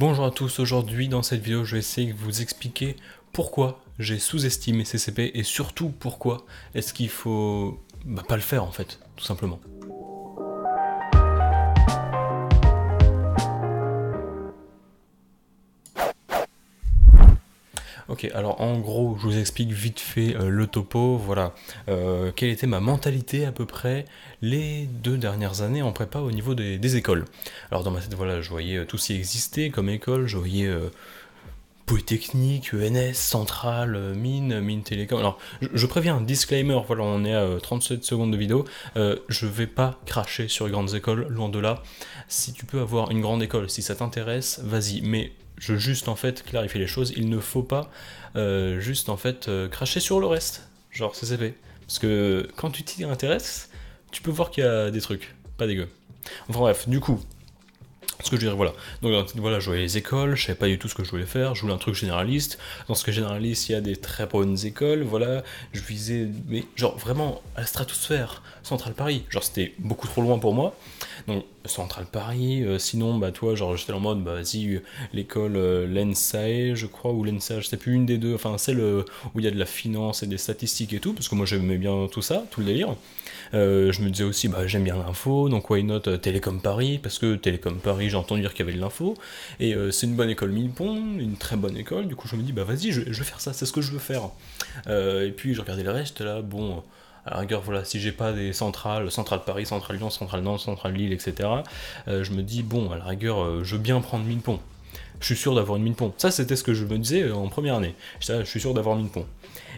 Bonjour à tous, aujourd'hui dans cette vidéo je vais essayer de vous expliquer pourquoi j'ai sous-estimé CCP et surtout pourquoi est-ce qu'il faut pas le faire en fait, tout simplement. Ok, alors en gros, je vous explique vite fait le topo, voilà, quelle était ma mentalité à peu près les 2 dernières années en prépa au niveau des écoles. Alors dans ma tête, voilà, je voyais tout ce qui existait comme école, je voyais Polytechnique, ENS, Centrale, Mine Télécom. Alors, je préviens, un disclaimer, voilà, on est à 37 secondes de vidéo. Je vais pas cracher sur les grandes écoles, loin de là. Si tu peux avoir une grande école, si ça t'intéresse, vas-y. Mais je juste en fait clarifier les choses. Il ne faut pas juste en fait cracher sur le reste, genre CCP. Parce que quand tu t'y intéresses, tu peux voir qu'il y a des trucs, pas dégueu. Enfin bref, du coup, ce que je veux dire, voilà. Donc voilà, je voyais les écoles, je savais pas du tout ce que je voulais faire, je voulais un truc généraliste. Dans ce cas généraliste, il y a des très bonnes écoles, voilà. Je visais, mais genre vraiment à la stratosphère, Centrale Paris. Genre c'était beaucoup trop loin pour moi. Donc Centrale Paris, sinon, bah toi, genre j'étais en mode, bah vas-y, l'école l'ENSAE, je crois, ou l'ENSA, je sais plus, une des deux, enfin celle où il y a de la finance et des statistiques et tout, parce que moi j'aimais bien tout ça, tout le délire. Je me disais aussi, bah, j'aime bien l'info, donc why not Télécom Paris, parce que Télécom Paris, j'ai entendu dire qu'il y avait de l'info, et c'est une bonne école Millepont, une très bonne école, du coup je me dis, bah vas-y, je vais faire ça, c'est ce que je veux faire. Et puis je regardais le reste, là, bon, à la rigueur, voilà, si j'ai pas des centrales, Centrale Paris, Centrale Lyon, Centrale Nantes, Centrale Lille, etc., je me dis, bon, à la rigueur, je veux bien prendre Millepont. Je suis sûr d'avoir une mine pont. Ça, c'était ce que je me disais en première année. Je suis sûr d'avoir une mine pont.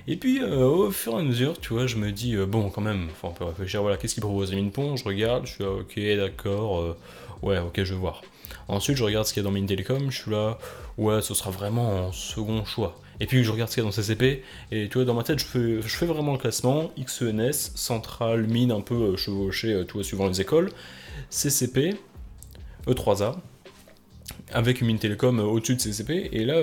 Et puis, au fur et à mesure, tu vois, je me dis, bon, quand même, on peut réfléchir, voilà, qu'est-ce qu'il propose les mines pont. Je regarde, je suis là, ok, d'accord, ouais, ok, je vais voir. Ensuite, je regarde ce qu'il y a dans Mine Télécom, je suis là, ouais, ce sera vraiment en second choix. Et puis, je regarde ce qu'il y a dans CCP, et tu vois, dans ma tête, je fais vraiment le classement, XENS, centrale, mine un peu chevauchée, tu vois, suivant les écoles, CCP, E3A, avec une mine télécom au-dessus de CCP, et là,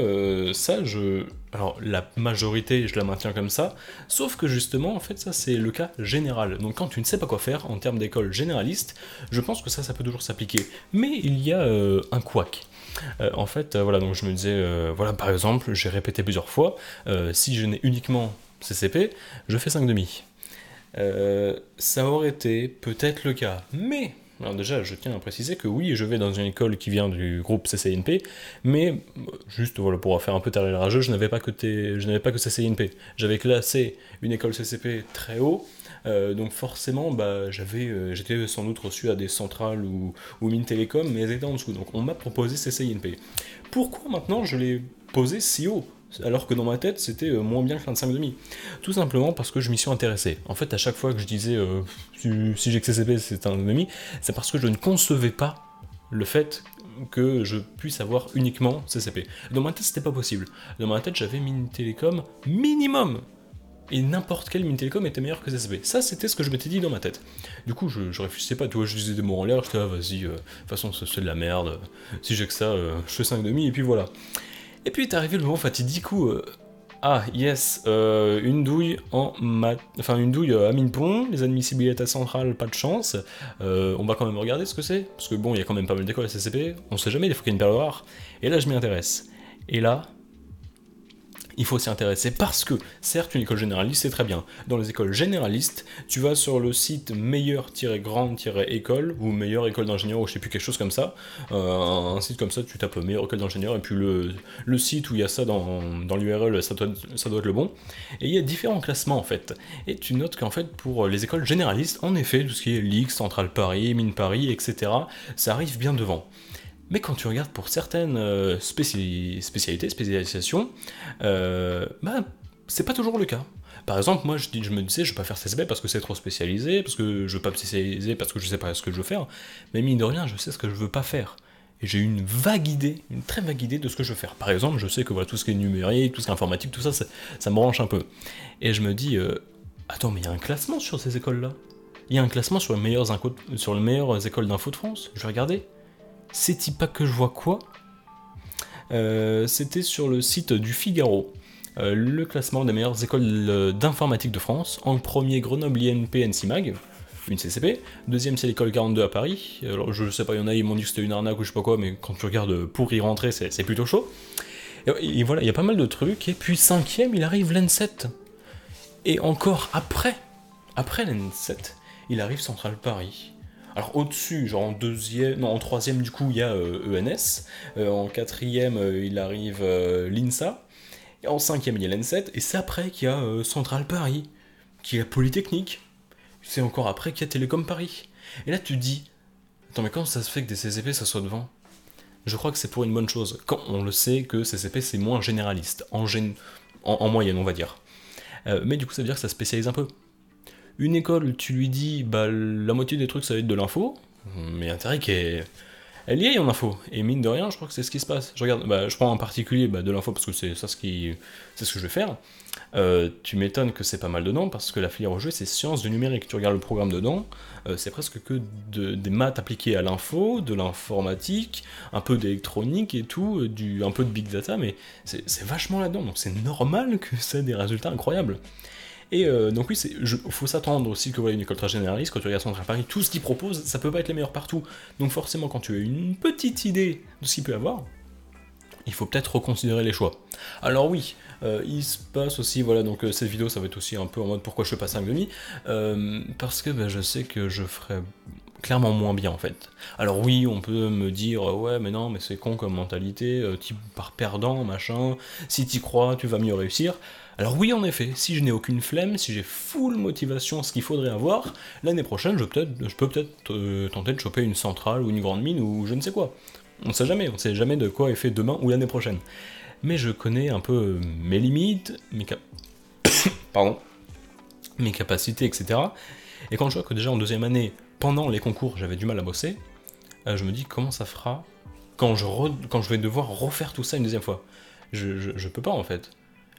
alors la majorité, je la maintiens comme ça, sauf que justement, en fait, ça c'est le cas général. Donc quand tu ne sais pas quoi faire en termes d'école généraliste, je pense que ça peut toujours s'appliquer. Mais il y a un couac. En fait, voilà, donc je me disais, voilà, par exemple, j'ai répété plusieurs fois, si je n'ai uniquement CCP, je fais 5 demi. Ça aurait été peut-être le cas, mais alors déjà, je tiens à préciser que oui, je vais dans une école qui vient du groupe CCINP, mais juste voilà, pour faire un peu taire les rageux, je n'avais pas que CCINP. J'avais classé une école CCP très haut, donc forcément, bah, j'étais sans doute reçu à des centrales ou mines télécom, mais elles étaient en dessous. Donc on m'a proposé CCINP. Pourquoi maintenant je l'ai posé si haut alors que dans ma tête c'était moins bien que 25,5. Tout simplement parce que je m'y suis intéressé. En fait, à chaque fois que je disais si j'ai que CCP c'est un demi, c'est parce que je ne concevais pas le fait que je puisse avoir uniquement CCP. Dans ma tête, c'était pas possible. Dans ma tête, j'avais Mine Télécom minimum. Et n'importe quelle mine télécom était meilleure que CCP. Ça, c'était ce que je m'étais dit dans ma tête. Du coup, je réfléchissais pas, tu vois, je disais des mots en l'air, j'étais vas-y, de toute façon, c'est de la merde. Si j'ai que ça, je fais 5 demi, et puis voilà. Et puis est arrivé le moment fatidique où yes, une douille en maths, enfin une douille à Minpont, les admissibilités centrales, pas de chance. On va quand même regarder ce que c'est, parce que bon, il y a quand même pas mal d'écoles à CCP, on sait jamais, des fois qu'il y a une perle rare. Et là, je m'y intéresse. Et là, il faut s'y intéresser parce que, certes, une école généraliste, c'est très bien. Dans les écoles généralistes, tu vas sur le site meilleure-grande-école ou meilleure école d'ingénieur ou je sais plus quelque chose comme ça. Un site comme ça, tu tapes meilleure école d'ingénieur et puis le site où il y a ça dans l'URL, ça doit être le bon. Et il y a différents classements en fait. Et tu notes qu'en fait, pour les écoles généralistes, en effet, tout ce qui est LIX, Centrale Paris, Mine Paris, etc., ça arrive bien devant. Mais quand tu regardes pour certaines spécialités, spécialisations, bah, c'est pas toujours le cas. Par exemple, moi, je me disais, je vais pas faire CSB parce que c'est trop spécialisé, parce que je veux pas me spécialiser, parce que je sais pas ce que je veux faire. Mais mine de rien, je sais ce que je veux pas faire. Et j'ai une vague idée, une très vague idée de ce que je veux faire. Par exemple, je sais que voilà, tout ce qui est numérique, tout ce qui est informatique, tout ça, ça me branche un peu. Et je me dis, attends, mais il y a un classement sur ces écoles-là. Il y a un classement sur les meilleures écoles d'info de France. Je vais regarder. C'est-il pas que je vois quoi C'était sur le site du Figaro. Le classement des meilleures écoles d'informatique de France. En premier, Grenoble INP NCMAG. une CCP. Deuxième, c'est l'école 42 à Paris. Alors je sais pas, il y en a, ils m'ont dit que c'était une arnaque ou je sais pas quoi, mais quand tu regardes pour y rentrer, c'est plutôt chaud. Et voilà, il y a pas mal de trucs. Et puis cinquième, il arrive l'N7. Et encore après l'N7, il arrive Central Paris. Alors au-dessus, genre en deuxième, non en troisième du coup, il y a ENS. En quatrième, il arrive l'INSA. Et en cinquième, il y a l'N7. Et c'est après qu'il y a Central Paris, qu'il y a Polytechnique. C'est encore après qu'il y a Télécom Paris. Et là tu te dis, attends mais comment ça se fait que des CCP ça soit devant? Je crois que c'est pour une bonne chose. Quand on le sait que CCP c'est moins généraliste, en moyenne on va dire. Mais du coup ça veut dire que ça spécialise un peu. Une école, tu lui dis, bah la moitié des trucs ça va être de l'info, mais intérêt elle y est en info. Et mine de rien, je crois que c'est ce qui se passe. Je regarde, je prends en particulier de l'info parce que c'est ce que je vais faire. Tu m'étonnes que c'est pas mal dedans parce que la filière au jeu c'est sciences du numérique. Tu regardes le programme dedans, c'est presque que des maths appliquées à l'info, de l'informatique, un peu d'électronique et tout, un peu de big data, mais c'est vachement là-dedans. Donc c'est normal que ça ait des résultats incroyables. Et donc oui, faut s'attendre aussi que voilà, une école très généraliste, quand tu regardes Central Paris, tout ce qu'ils proposent, ça peut pas être les meilleurs partout. Donc forcément, quand tu as une petite idée de ce qu'il peut y avoir, il faut peut-être reconsidérer les choix. Alors oui, il se passe aussi, voilà, donc cette vidéo, ça va être aussi un peu en mode pourquoi je fais pas 5,5, parce que je sais que je ferai clairement moins bien en fait. Alors oui, on peut me dire ouais mais non mais c'est con comme mentalité, tu pars perdant, machin, si t'y crois, tu vas mieux réussir. Alors oui en effet, si je n'ai aucune flemme, si j'ai full motivation, ce qu'il faudrait avoir, l'année prochaine je peux peut-être tenter de choper une centrale ou une grande mine ou je ne sais quoi. On sait jamais de quoi est fait demain ou l'année prochaine. Mais je connais un peu mes limites, mes capacités, etc. Et quand je vois que déjà en deuxième année, pendant les concours, j'avais du mal à bosser, je me dis comment ça fera quand je vais devoir refaire tout ça une deuxième fois. Je peux pas en fait.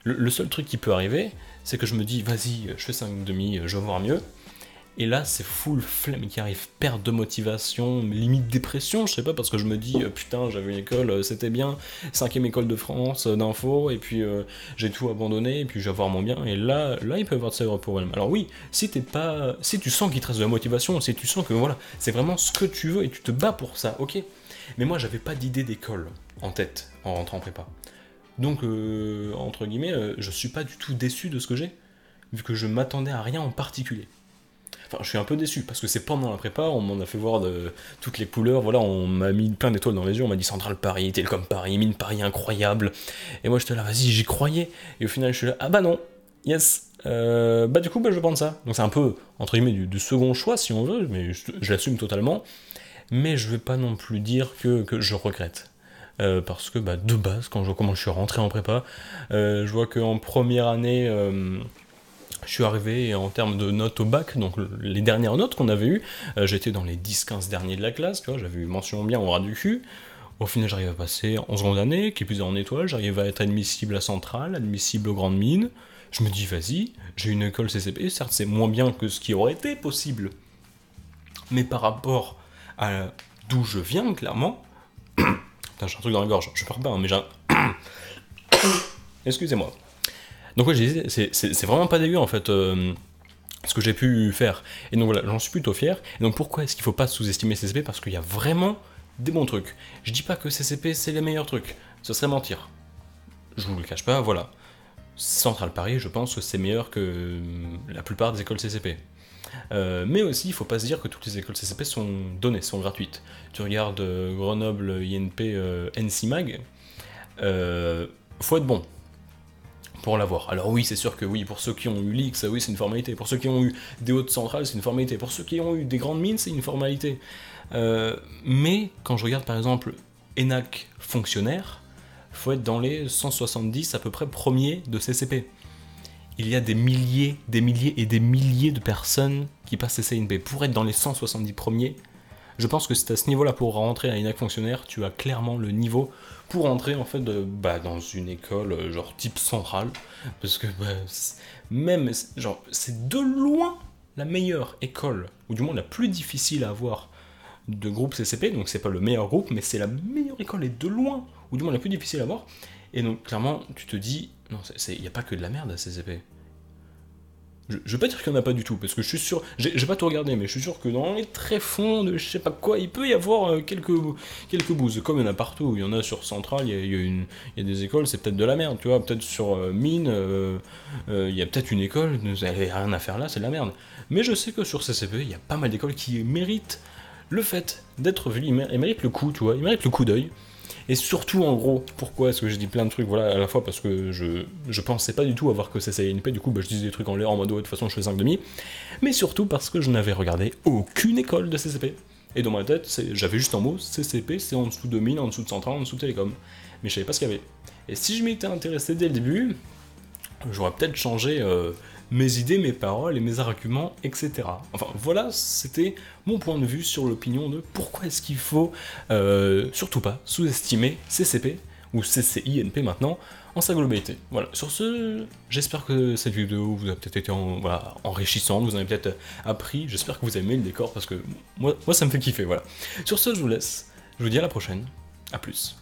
Le seul truc qui peut arriver, c'est que je me dis vas-y, je fais 5,5, je vais voir mieux. Et là, c'est full flemme qui arrive, perte de motivation, limite dépression, je sais pas, parce que je me dis, putain, j'avais une école, c'était bien, 5ème école de France d'info, et puis j'ai tout abandonné, et puis je vais avoir mon bien, et là, il peut y avoir de sérieux problèmes. Alors oui, si tu sens qu'il te reste de la motivation, si tu sens que voilà, c'est vraiment ce que tu veux, et tu te bats pour ça, ok. Mais moi, j'avais pas d'idée d'école en tête, en rentrant en prépa. Donc, entre guillemets, je suis pas du tout déçu de ce que j'ai, vu que je m'attendais à rien en particulier. Enfin, je suis un peu déçu, parce que c'est pendant la prépa, on m'en a fait voir de toutes les couleurs, voilà, on m'a mis plein d'étoiles dans les yeux, on m'a dit Central Paris, Télécom Paris, Mine Paris, incroyable. Et moi j'étais là, vas-y, j'y croyais. Et au final, je suis là, ah bah non, yes. Du coup, je vais prendre ça. Donc c'est un peu, entre guillemets, du second choix, si on veut, mais je l'assume totalement. Mais je vais pas non plus dire que je regrette. Parce que de base, quand je vois comment je suis rentré en prépa, je vois qu'en première année... je suis arrivé en termes de notes au bac, donc les dernières notes qu'on avait eues, j'étais dans les 10-15 derniers de la classe, tu vois, j'avais eu mention bien au ras du cul. Au final, j'arrive à passer en seconde année, qui est plus en étoile, j'arrive à être admissible à Centrale, admissible aux grandes mines. Je me dis, vas-y, j'ai une école CCP, certes c'est moins bien que ce qui aurait été possible, mais par rapport à d'où je viens, clairement... Putain, j'ai un truc dans la gorge, je parle pas, mais j'ai un... Excusez-moi. Donc ouais, j'ai dit, c'est vraiment pas dégueu en fait ce que j'ai pu faire. Et donc voilà, j'en suis plutôt fier. Et donc pourquoi est-ce qu'il faut pas sous-estimer CCP? Parce qu'il y a vraiment des bons trucs. Je dis pas que CCP c'est les meilleurs trucs, ce serait mentir. Je vous le cache pas, voilà. Central Paris, je pense que c'est meilleur que la plupart des écoles CCP. Mais aussi, il faut pas se dire que toutes les écoles CCP sont données, sont gratuites. Tu regardes Grenoble, INP, NCMAG, faut être bon pour l'avoir. Alors oui, c'est sûr que oui, pour ceux qui ont eu l'X, oui, c'est une formalité. Pour ceux qui ont eu des hautes centrales, c'est une formalité. Pour ceux qui ont eu des grandes mines, c'est une formalité. Mais quand je regarde par exemple ENAC fonctionnaire, faut être dans les 170 à peu près premiers de CCP. Il y a des milliers et des milliers de personnes qui passent CCNP. Pour être dans les 170 premiers, je pense que c'est à ce niveau-là pour rentrer à ENAC fonctionnaire, tu as clairement le niveau pour entrer en fait dans une école genre type centrale, parce que même genre c'est de loin la meilleure école, ou du moins la plus difficile à avoir de groupe CCP, donc c'est pas le meilleur groupe, mais c'est la meilleure école et de loin, ou du moins la plus difficile à avoir, et donc clairement tu te dis, non, il n'y a pas que de la merde à CCP. Je vais pas dire qu'il y en a pas du tout, parce que je suis sûr, j'ai pas tout regardé, mais je suis sûr que dans les tréfonds de je sais pas quoi, il peut y avoir quelques bouses. Comme il y en a partout, il y en a sur Centrale, il y a des écoles, c'est peut-être de la merde, tu vois. Peut-être sur Mine, il y a peut-être une école, vous avez rien à faire là, c'est de la merde. Mais je sais que sur CCP, il y a pas mal d'écoles qui méritent le fait d'être vues, ils méritent le coup, tu vois, ils méritent le coup d'œil. Et surtout, en gros, pourquoi est-ce que j'ai dit plein de trucs, voilà, à la fois parce que je pensais pas du tout avoir que CCNP, du coup, bah, je disais des trucs en l'air en mode, ouais, de toute façon, je fais 5,5, mais surtout parce que je n'avais regardé aucune école de CCP. Et dans ma tête, j'avais juste un mot, CCP, c'est en dessous de Mine, en dessous de Centrale, en dessous de Télécom. Mais je savais pas ce qu'il y avait. Et si je m'étais intéressé dès le début, j'aurais peut-être changé mes idées, mes paroles et mes arguments, etc. Enfin voilà, c'était mon point de vue sur l'opinion de pourquoi est-ce qu'il faut surtout pas sous-estimer CCP, ou CCINP maintenant, en sa globalité. Voilà, sur ce, j'espère que cette vidéo vous a peut-être été enrichissante, vous en avez peut-être appris, j'espère que vous avez aimé le décor, parce que moi ça me fait kiffer, voilà. Sur ce, je vous laisse, je vous dis à la prochaine, à plus.